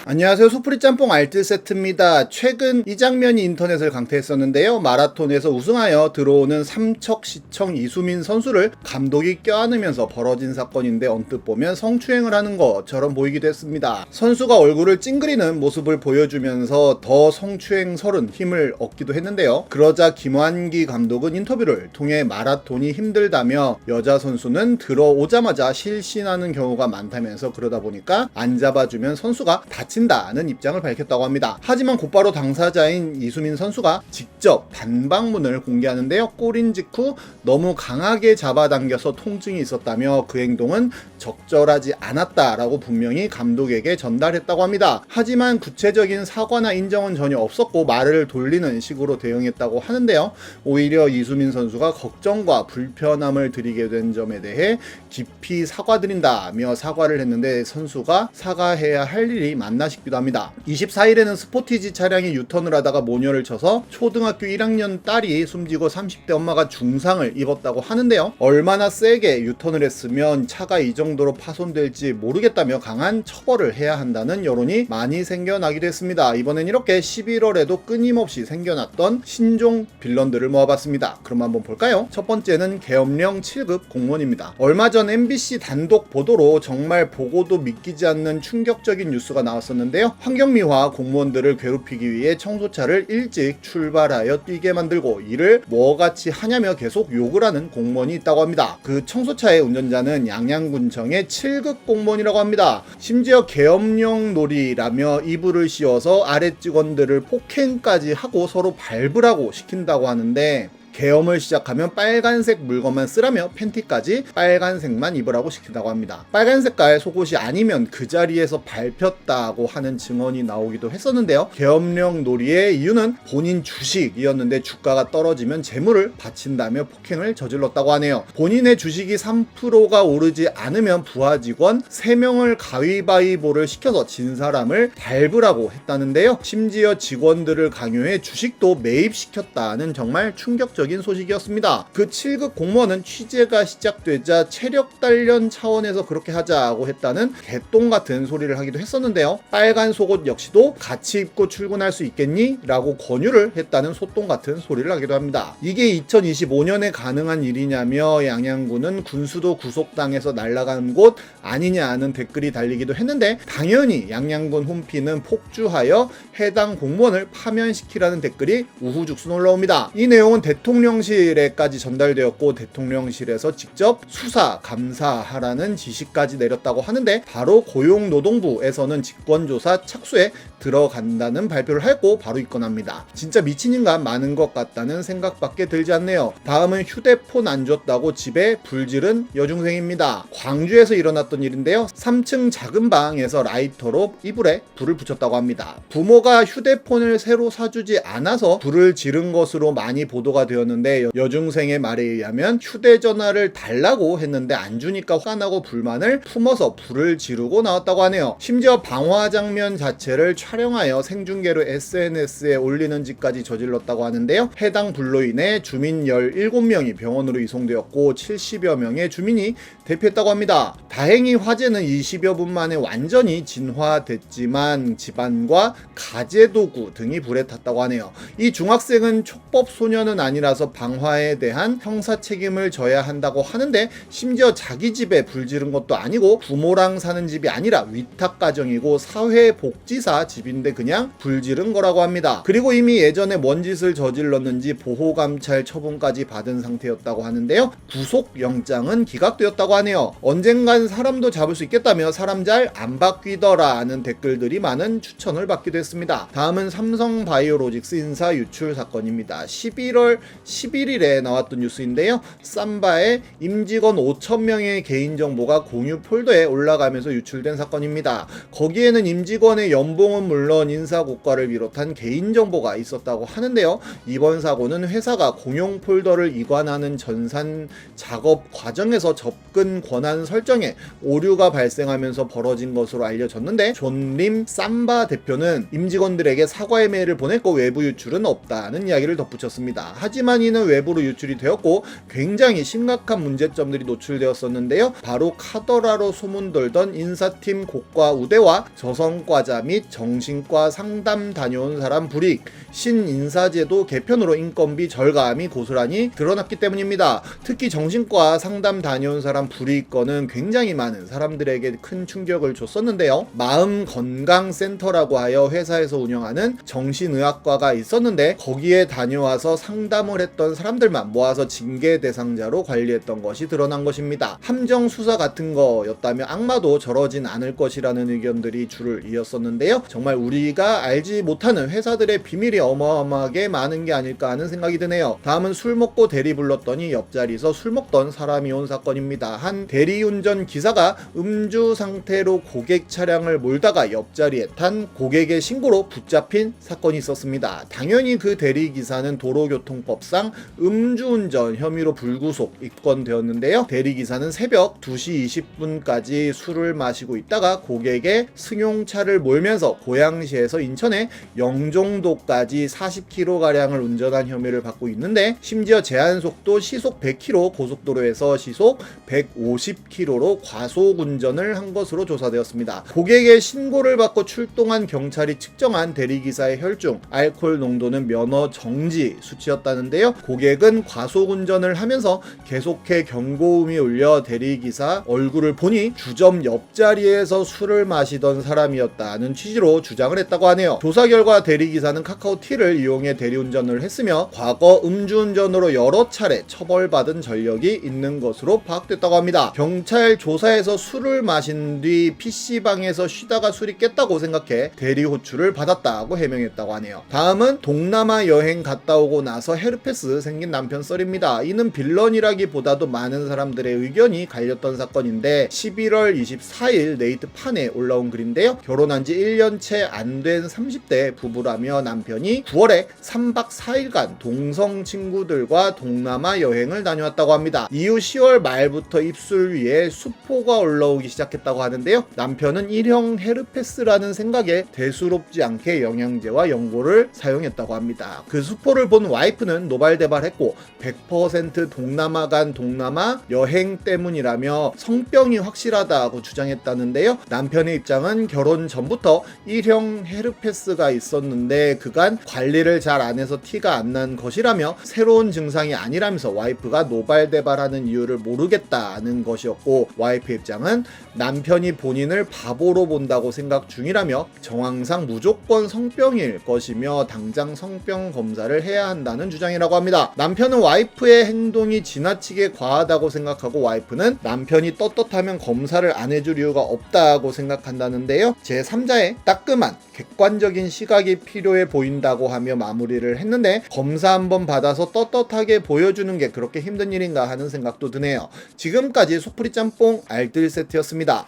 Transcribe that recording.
안녕하세요. 소프리 짬뽕 알뜰 세트입니다. 최근 이 장면이 인터넷을 강타했었는데요. 마라톤에서 우승하여 들어오는 삼척시청 이수민 선수를 감독이 껴안으면서 벌어진 사건인데 언뜻 보면 성추행을 하는 것처럼 보이기도 했습니다. 선수가 얼굴을 찡그리는 모습을 보여주면서 더 성추행설은 힘을 얻기도 했는데요. 그러자 김환기 감독은 인터뷰를 통해 마라톤이 힘들다며 여자 선수는 들어오자마자 실신하는 경우가 많다면서 그러다 보니까 안 잡아주면 선수가 다친다는 입장을 밝혔다고 합니다. 하지만 곧바로 당사자인 이수민 선수가 직접 반박문을 공개하는데요. 골인 직후 너무 강하게 잡아당겨서 통증이 있었다며 그 행동은 적절하지 않았다라고 분명히 감독에게 전달했다고 합니다. 하지만 구체적인 사과나 인정은 전혀 없었고 말을 돌리는 식으로 대응했다고 하는데요. 오히려 이수민 선수가 걱정과 불편함을 드리게 된 점에 대해 깊이 사과드린다며 사과를 했는데 선수가 사과해야 할 일이 맞나 싶기도 합니다. 24일에는 스포티지 차량이 유턴을 하다가 모녀를 쳐서 초등학교 1학년 딸이 숨지고 30대 엄마가 중상을 입었다고 하는데요. 얼마나 세게 유턴을 했으면 차가 이 정도로 파손될지 모르겠다며 강한 처벌을 해야 한다는 여론이 많이 생겨나기도 했습니다. 이번엔 이렇게 11월에도 끊임없이 생겨났던 신종 빌런들을 모아봤습니다. 그럼 한번 볼까요? 첫 번째는 계엄령 7급 공무원입니다. 얼마 전 MBC 단독 보도로 정말 보고도 믿기지 않는 충격적인 뉴스가 나왔었는데요. 환경미화 공무원들을 괴롭히기 위해 청소차를 일찍 출발하여 뛰게 만들고 이를 뭐같이 하냐며 계속 욕을 하는 공무원이 있다고 합니다. 그 청소차의 운전자는 양양군청의 7급 공무원이라고 합니다. 심지어 계엄령 놀이라며 이불을 씌워서 아래 직원들을 폭행까지 하고 서로 밟으라고 시킨다고 하는데 계엄을 시작하면 빨간색 물건만 쓰라며 팬티까지 빨간색만 입으라고 시킨다고 합니다. 빨간 색깔 속옷이 아니면 그 자리에서 밟혔다고 하는 증언이 나오기도 했었는데요. 계엄령 놀이의 이유는 본인 주식이었는데 주가가 떨어지면 재물을 바친다며 폭행을 저질렀다고 하네요. 본인의 주식이 3%가 오르지 않으면 부하 직원 3명을 가위바위보를 시켜서 진 사람을 밟으라고 했다는데요. 심지어 직원들을 강요해 주식도 매입시켰다는 정말 충격적인 소식이었습니다. 그 7급 공무원은 취재가 시작되자 체력 단련 차원에서 그렇게 하자고 했다는 개똥 같은 소리를 하기도 했었는데요. 빨간 속옷 역시도 같이 입고 출근할 수 있겠니? 라고 권유를 했다는 소똥 같은 소리를 하기도 합니다. 이게 2025년에 가능한 일이냐며 양양군은 군수도 구속당해서 날아간 곳 아니냐는 댓글이 달리기도 했는데 당연히 양양군 홈피는 폭주하여 해당 공무원을 파면시키라는 댓글이 우후죽순 올라옵니다. 이 내용은 대통령실에까지 전달되었고 대통령실에서 직접 수사, 감사하라는 지시까지 내렸다고 하는데 바로 고용노동부에서는 직권조사 착수에 들어간다는 발표를 했고 바로 입건합니다. 진짜 미친 인간 많은 것 같다는 생각밖에 들지 않네요. 다음은 휴대폰 안 줬다고 집에 불 지른 여중생입니다. 광주에서 일어났던 일인데요. 3층 작은 방에서 라이터로 이불에 불을 붙였다고 합니다. 부모가 휴대폰을 새로 사주지 않아서 불을 지른 것으로 많이 보도가 되었는데 여중생의 말에 의하면 휴대전화를 달라고 했는데 안 주니까 화가 나고 불만을 품어서 불을 지르고 나왔다고 하네요. 심지어 방화 장면 자체를 촬영하여 생중계로 SNS에 올리는 짓까지 저질렀다고 하는데요. 해당 불로 인해 주민 17명이 병원으로 이송되었고 70여 명의 주민이 대피했다고 합니다. 다행히 화재는 20여 분 만에 완전히 진화됐지만 집안과 가재도구 등이 불에 탔다고 하네요. 이 중학생은 촉법 소년은 아니라서 방화에 대한 형사 책임을 져야 한다고 하는데 심지어 자기 집에 불 지른 것도 아니고 부모랑 사는 집이 아니라 위탁가정이고 사회복지사 집인데 그냥 불 지른 거라고 합니다. 그리고 이미 예전에 뭔 짓을 저질렀는지 보호감찰 처분까지 받은 상태였다고 하는데요. 구속영장은 기각되었다고 하네요. 언젠간 사람도 잡을 수 있겠다며 사람 잘 안 바뀌더라 하는 댓글들이 많은 추천을 받기도 했습니다. 다음은 삼성바이오로직스 인사 유출 사건입니다. 11월 11일에 나왔던 뉴스인데요. 삼바에 임직원 5,000명의 개인정보가 공유 폴더에 올라가면서 유출된 사건입니다. 거기에는 임직원의 연봉은 물론 인사고과를 비롯한 개인정보가 있었다고 하는데요. 이번 사고는 회사가 공용 폴더를 이관하는 전산 작업 과정에서 접근 최근 권한 설정에 오류가 발생하면서 벌어진 것으로 알려졌는데, 존림 삼바 대표는 임직원들에게 사과의 메일을 보냈고 외부 유출은 없다는 이야기를 덧붙였습니다. 하지만 이는 외부로 유출이 되었고 굉장히 심각한 문제점들이 노출되었었는데요. 바로 카더라로 소문돌던 인사팀 고과 우대와 저성과자 및 정신과 상담 다녀온 사람 불이익, 신인사제도 개편으로 인건비 절감이 고스란히 드러났기 때문입니다. 특히 정신과 상담 다녀온 사람 불이익 건은 굉장히 많은 사람들에게 큰 충격을 줬었는데요. 마음건강센터라고 하여 회사에서 운영하는 정신의학과가 있었는데, 거기에 다녀와서 상담을 했던 사람들만 모아서 징계 대상자로 관리했던 것이 드러난 것입니다. 함정 수사 같은 거였다면 악마도 저러진 않을 것이라는 의견들이 줄을 이었었는데요. 정말 우리가 알지 못하는 회사들의 비밀이 어마어마하게 많은 게 아닐까 하는 생각이 드네요. 다음은 술 먹고 대리 불렀더니 옆자리에서 술 먹던 사람이 온 사건입니다. 한 대리운전 기사가 음주 상태로 고객 차량을 몰다가 옆자리에 탄 고객의 신고로 붙잡힌 사건이 있었습니다. 당연히 그 대리기사는 도로교통법상 음주운전 혐의로 불구속 입건되었는데요. 대리기사는 새벽 2시 20분까지 술을 마시고 있다가 고객의 승용차를 몰면서 고양시에서 인천의 영종도까지 40km가량을 운전한 혐의를 받고 있는데, 심지어 제한속도 시속 100km, 고속도로에서 시속 150km로 과속 운전을 한 것으로 조사되었습니다. 고객의 신고를 받고 출동한 경찰이 측정한 대리기사의 혈중 알코올 농도는 면허 정지 수치였다는데요. 고객은 과속 운전을 하면서 계속해 경고음이 울려 대리기사 얼굴을 보니 주점 옆자리에서 술을 마시던 사람이었다는 취지로 주장을 했다고 하네요. 조사 결과 대리기사는 카카오티를 이용해 대리운전을 했으며 과거 음주운전으로 여러 차례 처벌받은 전력이 있는 것으로 파악됐다고 합니다. 경찰 조사에서 술을 마신 뒤 PC방에서 쉬다가 술이 깼다고 생각해 대리 호출을 받았다고 해명했다고 하네요. 다음은 동남아 여행 갔다 오고 나서 헤르페스 생긴 남편 썰입니다. 이는 빌런이라기보다도 많은 사람들의 의견이 갈렸던 사건인데, 11월 24일 네이트판에 올라온 글인데요. 결혼한 지 1년 채 안 된 30대 부부라며 남편이 9월에 3박 4일간 동성 친구들과 동남아 여행을 다녀왔다고 합니다. 이후 10월 말부터 입술 위에 수포가 올라오기 시작했다고 하는데요. 남편은 일형 헤르페스라는 생각에 대수롭지 않게 영양제와 연고를 사용했다고 합니다. 그 수포를 본 와이프는 노발대발했고 100% 동남아 간 동남아 여행 때문이라며 성병이 확실하다고 주장했다는데요. 남편의 입장은 결혼 전부터 일형 헤르페스가 있었는데 그간 관리를 잘 안 해서 티가 안 난 것이라며 새로운 증상이 아니라면서 와이프가 노발대발하는 이유를 모르겠다는 것이었고, 와이프 입장은 남편이 본인을 바보로 본다고 생각 중이라며 정황상 무조건 성병일 것이며 당장 성병 검사를 해야 한다는 주장이라고 합니다. 남편은 와이프의 행동이 지나치게 과하다고 생각하고, 와이프는 남편이 떳떳하면 검사를 안 해줄 이유가 없다고 생각한다는데요. 제3자의 따끔한 객관적인 시각이 필요해 보인다고 하며 마무리를 했는데, 검사 한번 받아서 떳떳하게 보여주는 게 그렇게 힘든 일인가 하는 생각도 드네요. 지금까지 속풀이 짬뽕 알뜰 세트였습니다.